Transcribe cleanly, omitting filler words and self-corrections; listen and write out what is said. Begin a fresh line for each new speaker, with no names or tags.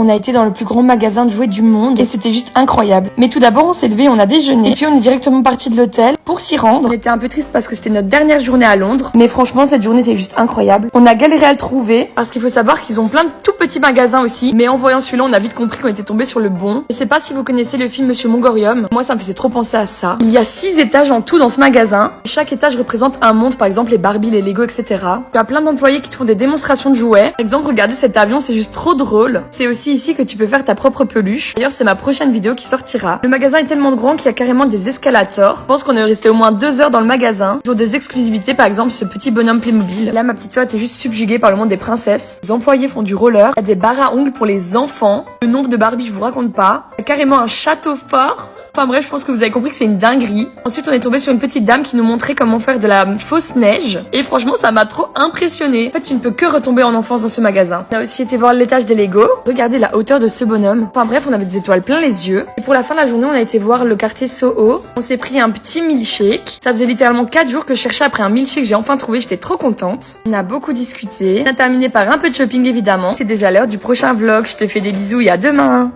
On a été dans le plus grand magasin de jouets du monde et c'était juste incroyable. Mais tout d'abord, on s'est levé, on a déjeuné et puis on est directement parti de l'hôtel pour s'y rendre. On était un peu triste parce que c'était notre dernière journée à Londres, mais franchement, cette journée était juste incroyable. On a galéré à le trouver parce qu'il faut savoir qu'ils ont plein de tout petits magasins aussi, mais en voyant celui-là, on a vite compris qu'on était tombé sur le bon. Je sais pas si vous connaissez le film Monsieur Mongorium. Moi, ça me faisait trop penser à ça. Il y a 6 étages en tout dans ce magasin. Chaque étage représente un monde, par exemple les Barbie, les Lego, etc. Il y a plein d'employés qui te font des démonstrations de jouets. Par exemple, regardez cet avion, c'est juste trop drôle. C'est aussi ici que tu peux faire ta propre peluche. D'ailleurs, c'est ma prochaine vidéo qui sortira. Le magasin est tellement grand qu'il y a carrément des escalators. Je pense qu'on est resté au moins 2 heures dans le magasin. Ils ont des exclusivités, par exemple ce petit bonhomme Playmobil. Là, ma petite soeur était juste subjuguée par le monde des princesses. Les employés font du roller. Il y a des barres à ongles pour les enfants. Le nombre de Barbie, je vous raconte pas. Il y a carrément un château fort. Enfin bref, je pense que vous avez compris que c'est une dinguerie. Ensuite, on est tombé sur une petite dame qui nous montrait comment faire de la fausse neige. Et franchement, ça m'a trop impressionné. En fait, tu ne peux que retomber en enfance dans ce magasin. On a aussi été voir l'étage des Lego. Regardez la hauteur de ce bonhomme. Enfin bref, on avait des étoiles plein les yeux. Et pour la fin de la journée, on a été voir le quartier Soho. On s'est pris un petit milkshake. Ça faisait littéralement 4 jours que je cherchais après un milkshake. J'ai enfin trouvé, j'étais trop contente. On a beaucoup discuté. On a terminé par un peu de shopping évidemment. C'est déjà l'heure du prochain vlog. Je te fais des bisous et à demain.